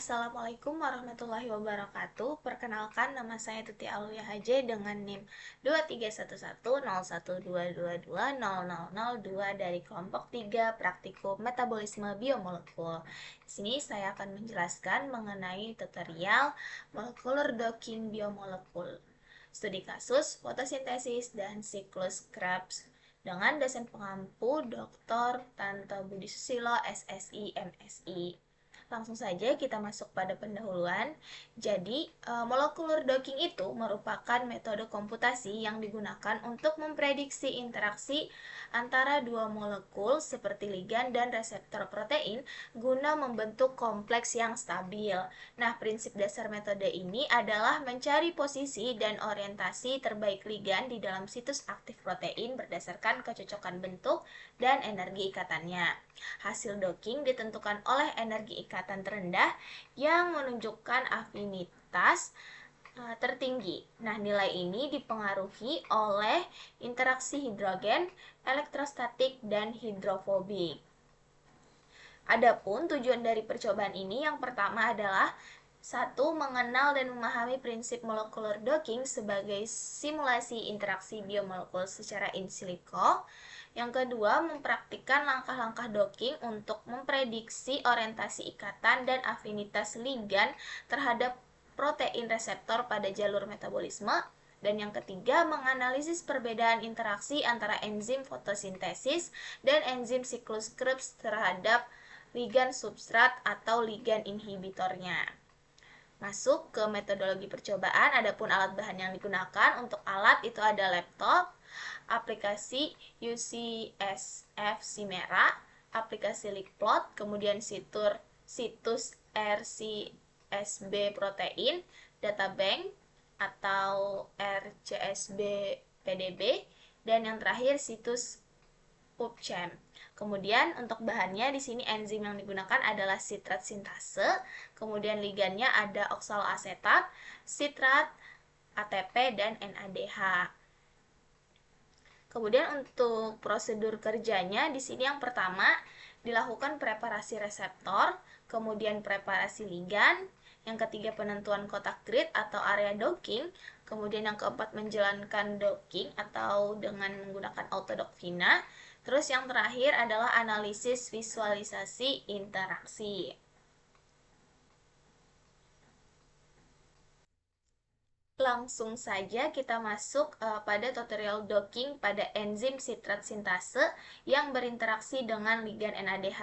Assalamualaikum warahmatullahi wabarakatuh. Perkenalkan, nama saya Tuti Aluya Haje dengan NIM 23110122220002 dari kelompok 3 Praktikum Metabolisme Biomolekul. Di sini saya akan menjelaskan mengenai tutorial molekular docking biomolekul, studi kasus, fotosintesis, dan siklus Krebs dengan dosen pengampu Dr. Tanto Budi Susilo, SSI, MSI. Langsung saja kita masuk pada pendahuluan. Jadi, molecular docking itu merupakan metode komputasi yang digunakan untuk memprediksi interaksi antara dua molekul seperti ligan dan reseptor protein guna membentuk kompleks yang stabil. Nah, prinsip dasar metode ini adalah mencari posisi dan orientasi terbaik ligan di dalam situs aktif protein berdasarkan kecocokan bentuk dan energi ikatannya. Hasil docking ditentukan oleh energi ikatan terendah yang menunjukkan afinitas tertinggi. Nah, nilai ini dipengaruhi oleh interaksi hidrogen, elektrostatik, dan hidrofobik. Adapun tujuan dari percobaan ini yang pertama adalah satu, mengenal dan memahami prinsip molecular docking sebagai simulasi interaksi biomolekul secara in silico. Yang kedua, mempraktikkan langkah-langkah docking untuk memprediksi orientasi ikatan dan afinitas ligan terhadap protein reseptor pada jalur metabolisme. Dan yang ketiga, menganalisis perbedaan interaksi antara enzim fotosintesis dan enzim siklus Krebs terhadap ligan substrat atau ligan inhibitornya. Masuk ke metodologi percobaan, adapun alat bahan yang digunakan. Untuk alat itu ada laptop, aplikasi UCSF Chimera, aplikasi Lickplot, kemudian situs RCSB Protein, Databank atau RCSB PDB, dan yang terakhir situs PubChem. Kemudian untuk bahannya di sini enzim yang digunakan adalah sitrat sintase, kemudian ligannya ada oksaloasetat, sitrat, ATP, dan NADH. Kemudian untuk prosedur kerjanya di sini yang pertama dilakukan preparasi reseptor, kemudian preparasi ligan, yang ketiga penentuan kotak grid atau area docking, kemudian yang keempat menjalankan docking atau dengan menggunakan autodocvina, terus yang terakhir adalah analisis visualisasi interaksi. Langsung saja kita masuk pada tutorial docking pada enzim sitrat sintase yang berinteraksi dengan ligan NADH.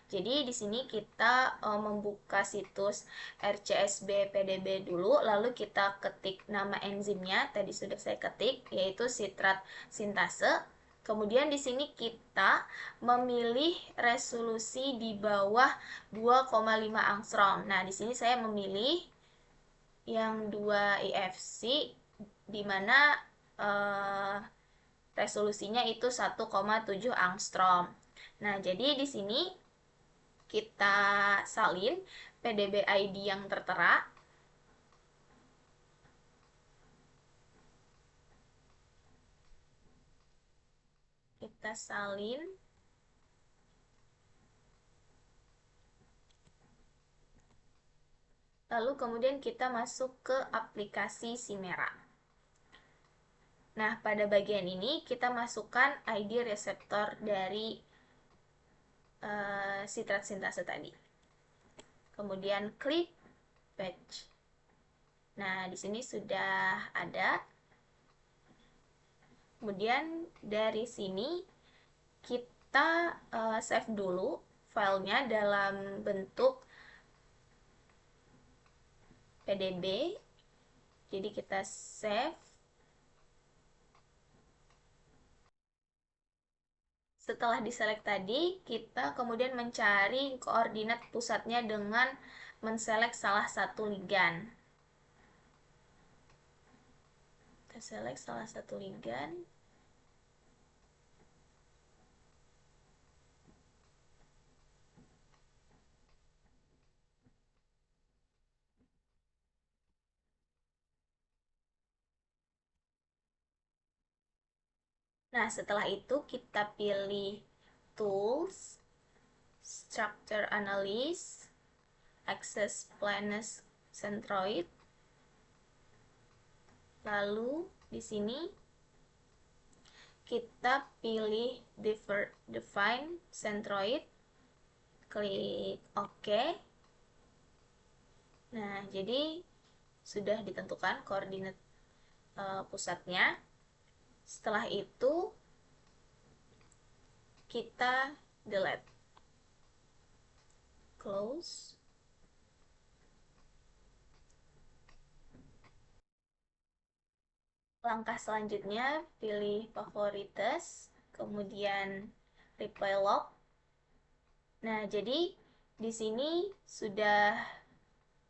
Jadi di sini kita membuka situs RCSB PDB dulu, lalu kita ketik nama enzimnya, tadi sudah saya ketik, yaitu sitrat sintase. Kemudian di sini kita memilih resolusi di bawah 2,5 angstrom. Nah, di sini saya memilih yang 2 IFC di mana resolusinya itu 1,7 angstrom. Nah, jadi di sini kita salin PDB ID yang tertera. Kita salin. Lalu kemudian kita masuk ke aplikasi Chimera. Nah, pada bagian ini kita masukkan ID reseptor dari sitrat sintase tadi. Kemudian klik batch. Nah, di sini sudah ada. Kemudian dari sini kita save dulu filenya dalam bentuk PDB. Jadi kita save. Setelah diselect tadi, kita kemudian mencari koordinat pusatnya dengan menselect salah satu ligan. Kita select salah satu ligan. Nah, setelah itu kita pilih Tools, Structure Analysis, access planus centroid. Lalu di sini kita pilih define centroid, klik OK. Nah, jadi sudah ditentukan koordinat pusatnya. Setelah itu kita delete, close. Langkah selanjutnya pilih favorites, kemudian reply log. Nah, jadi di sini sudah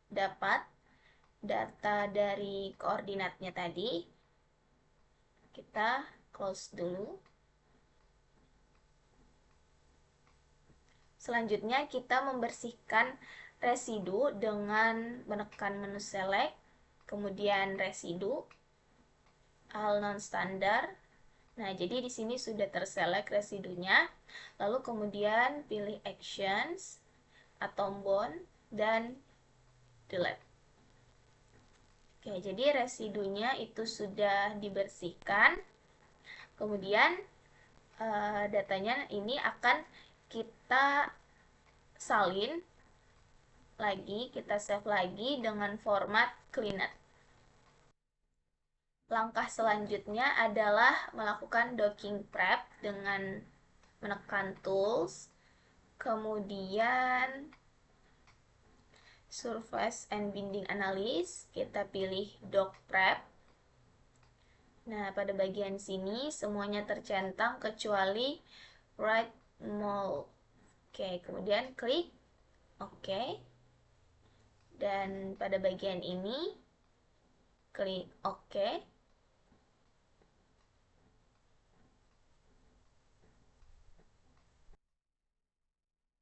dapat data dari koordinatnya tadi. Kita close dulu. Selanjutnya kita membersihkan residu dengan menekan menu select, kemudian residu, all non-standard. Nah, jadi di sini sudah terselect residunya. Lalu kemudian pilih actions, atom bond, dan delete. Oke, jadi residunya itu sudah dibersihkan. Kemudian datanya ini akan kita salin lagi, kita save lagi dengan format cleaner. Langkah selanjutnya adalah melakukan docking prep dengan menekan tools, kemudian surface and binding analysis, kita pilih dock prep. Nah, pada bagian sini semuanya tercentang kecuali right mold. Oke, kemudian klik OK. Dan pada bagian ini klik OK.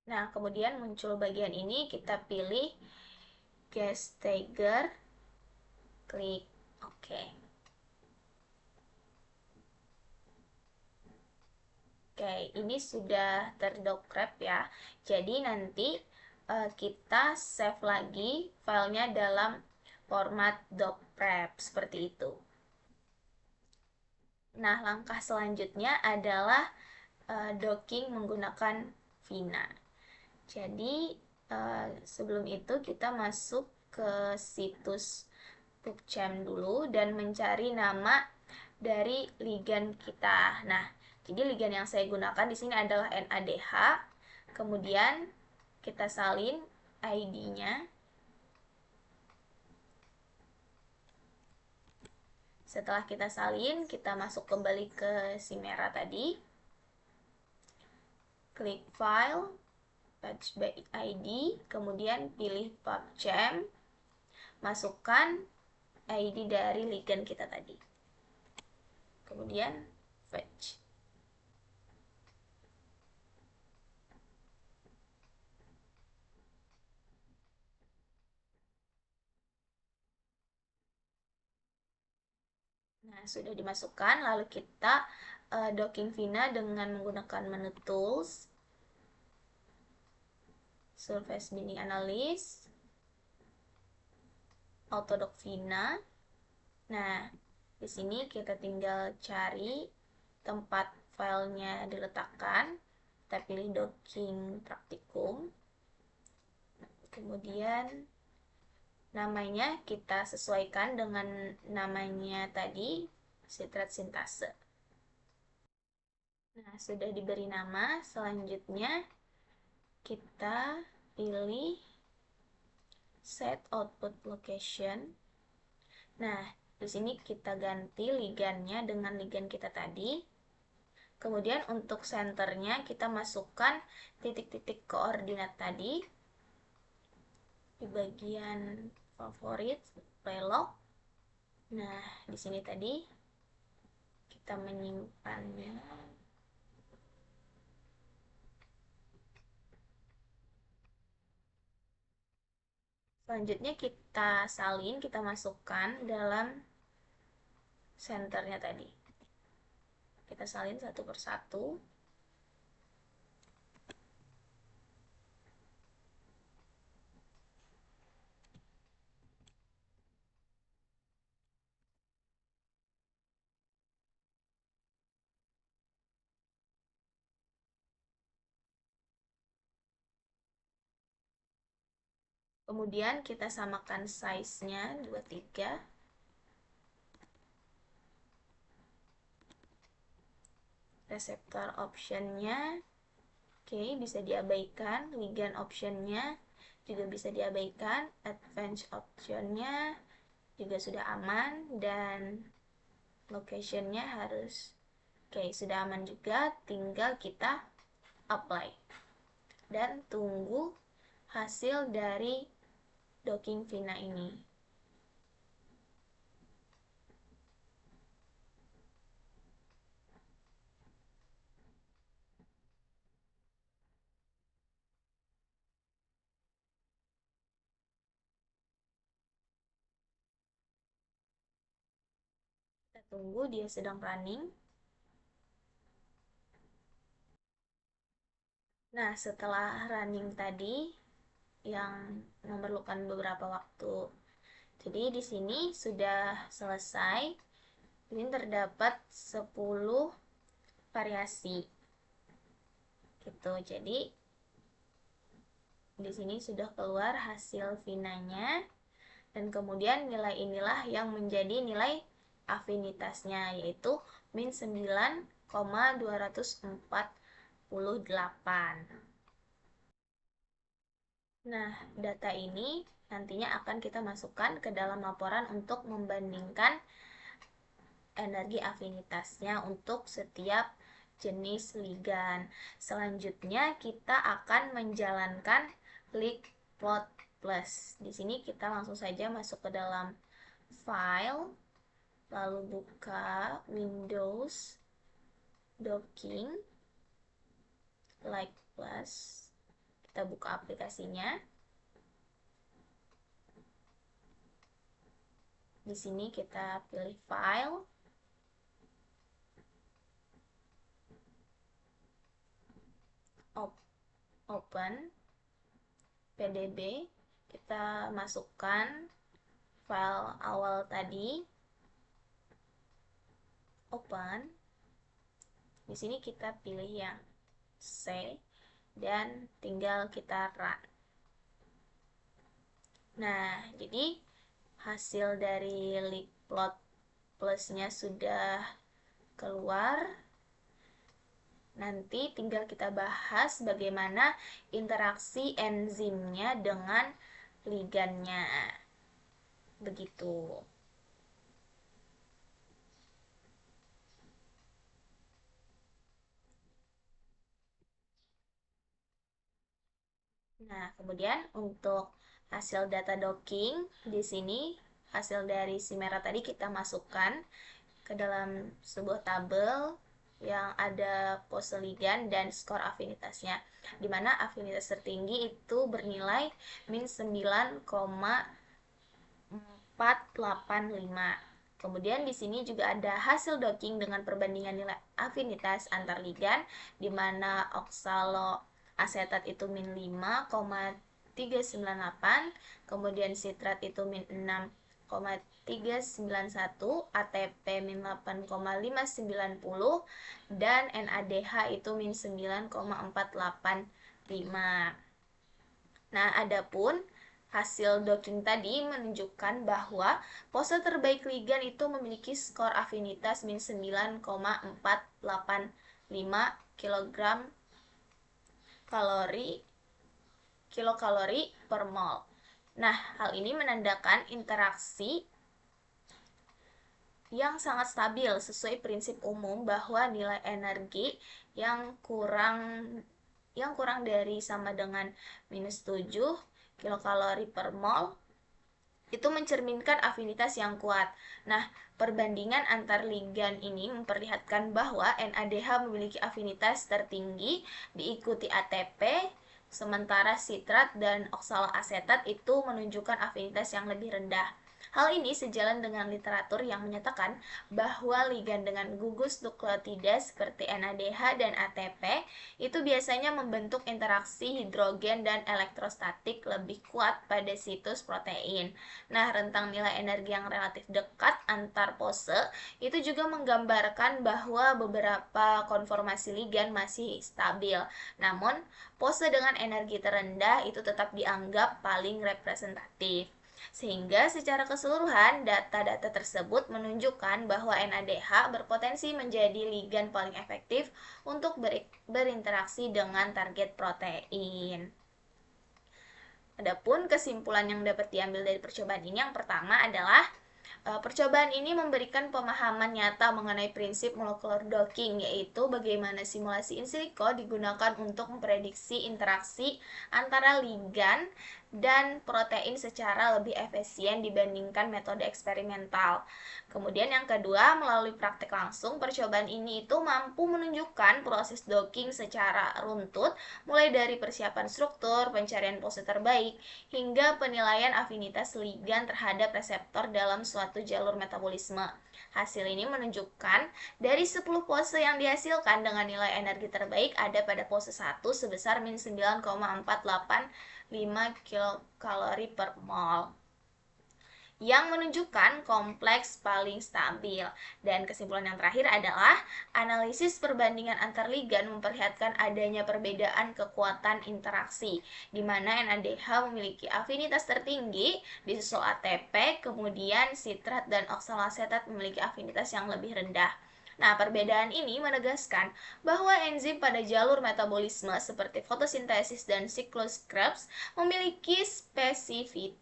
Nah, kemudian muncul bagian ini, kita pilih gas tiger, klik OK. Oke, ini sudah terdock-wrap ya. Jadi nanti kita save lagi filenya dalam format doc-wrap seperti itu. Nah, langkah selanjutnya adalah docking menggunakan Vina. Jadi sebelum itu kita masuk ke situs PubChem dulu dan mencari nama dari ligand kita. Nah, jadi ligand yang saya gunakan di sini adalah NADH. Kemudian kita salin ID-nya. Setelah kita salin, kita masuk kembali ke si merah tadi. Klik file, patch by ID, kemudian pilih PubChem. Masukkan ID dari ligand kita tadi. Kemudian fetch. Nah, sudah dimasukkan, lalu kita docking Vina dengan menggunakan menu tools, surface binding analysis, autodock Vina. Nah, di sini kita tinggal cari tempat filenya diletakkan. Kita pilih docking praktikum. Kemudian namanya kita sesuaikan dengan namanya tadi, sitrat sintase. Nah, sudah diberi nama, selanjutnya kita pilih set output location. Nah, di sini kita ganti ligandnya dengan ligand kita tadi. Kemudian untuk senternya kita masukkan titik-titik koordinat tadi di bagian favorit, play-log. Nah, di sini tadi kita menyimpannya. Selanjutnya kita salin, kita masukkan dalam senternya tadi. Kita salin satu persatu. Kemudian kita samakan size-nya 23. Reseptor option-nya oke, bisa diabaikan. Ligand option-nya juga bisa diabaikan. Advanced option-nya juga sudah aman. Dan location-nya harus oke, sudah aman juga. Tinggal kita apply. Dan tunggu hasil dari docking Vina ini. Kita tunggu, dia sedang running. Nah, setelah running tadi yang memerlukan beberapa waktu. Jadi di sini sudah selesai. Ini terdapat 10 variasi. Gitu. Jadi di sini sudah keluar hasil finanya, dan kemudian nilai inilah yang menjadi nilai afinitasnya, yaitu min 9,248. Nah, data ini nantinya akan kita masukkan ke dalam laporan untuk membandingkan energi afinitasnya untuk setiap jenis ligan. Selanjutnya kita akan menjalankan LeakPlot Plus. Di sini kita langsung saja masuk ke dalam file, lalu buka Windows Docking Like Plus. Kita buka aplikasinya. Di sini kita pilih file, open, PDB, kita masukkan file awal tadi, open. Di sini kita pilih yang C dan tinggal kita run. Nah, jadi hasil dari LeakPlot Plus-nya sudah keluar. Nanti tinggal kita bahas bagaimana interaksi enzimnya dengan ligannya. Begitu. Nah, kemudian untuk hasil data docking, di sini hasil dari si merah tadi kita masukkan ke dalam sebuah tabel yang ada pose ligan dan skor afinitasnya, di mana afinitas tertinggi itu bernilai min 9,485. Kemudian di sini juga ada hasil docking dengan perbandingan nilai afinitas antar ligan, di mana oksaloasetat itu min 5,398, kemudian sitrat itu min 6,391, ATP min 8,590, dan NADH itu min 9,485. Nah, adapun hasil docking tadi menunjukkan bahwa pose terbaik ligan itu memiliki skor afinitas min 9,485 kilokalori per mol. Nah, hal ini menandakan interaksi yang sangat stabil sesuai prinsip umum bahwa nilai energi yang kurang dari sama dengan minus 7 kilokalori per mol itu mencerminkan afinitas yang kuat. Nah, perbandingan antar ligan ini memperlihatkan bahwa NADH memiliki afinitas tertinggi diikuti ATP, sementara sitrat dan oksaloasetat itu menunjukkan afinitas yang lebih rendah. Hal ini sejalan dengan literatur yang menyatakan bahwa ligan dengan gugus nukleotida seperti NADH dan ATP itu biasanya membentuk interaksi hidrogen dan elektrostatik lebih kuat pada situs protein. Nah, rentang nilai energi yang relatif dekat antar pose itu juga menggambarkan bahwa beberapa konformasi ligan masih stabil. Namun, pose dengan energi terendah itu tetap dianggap paling representatif. Sehingga secara keseluruhan, data-data tersebut menunjukkan bahwa NADH berpotensi menjadi ligan paling efektif untuk berinteraksi dengan target protein. Adapun kesimpulan yang dapat diambil dari percobaan ini, yang pertama adalah percobaan ini memberikan pemahaman nyata mengenai prinsip molecular docking, yaitu bagaimana simulasi in silico digunakan untuk memprediksi interaksi antara ligan dan protein secara lebih efisien dibandingkan metode eksperimental. Kemudian yang kedua, melalui praktek langsung, percobaan ini itu mampu menunjukkan proses docking secara runtut, mulai dari persiapan struktur, pencarian pose terbaik, hingga penilaian afinitas ligan terhadap reseptor dalam suatu jalur metabolisme. Hasil ini menunjukkan dari 10 pose yang dihasilkan dengan nilai energi terbaik ada pada pose 1 sebesar min 9,485 kilokalori per mol, yang menunjukkan kompleks paling stabil. Dan kesimpulan yang terakhir adalah analisis perbandingan antar ligan memperlihatkan adanya perbedaan kekuatan interaksi, di mana NADH memiliki afinitas tertinggi disusul ATP, kemudian sitrat dan oksalasetat memiliki afinitas yang lebih rendah. Nah, perbedaan ini menegaskan bahwa enzim pada jalur metabolisme seperti fotosintesis dan siklus Krebs memiliki spesifitas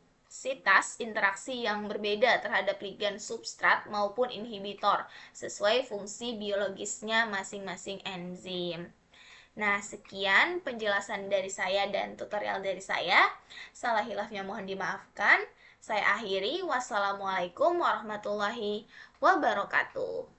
interaksi yang berbeda terhadap ligan substrat maupun inhibitor sesuai fungsi biologisnya masing-masing enzim. Nah, sekian penjelasan dari saya dan tutorial dari saya. Salah hilafnya mohon dimaafkan. Saya akhiri. Wassalamualaikum warahmatullahi wabarakatuh.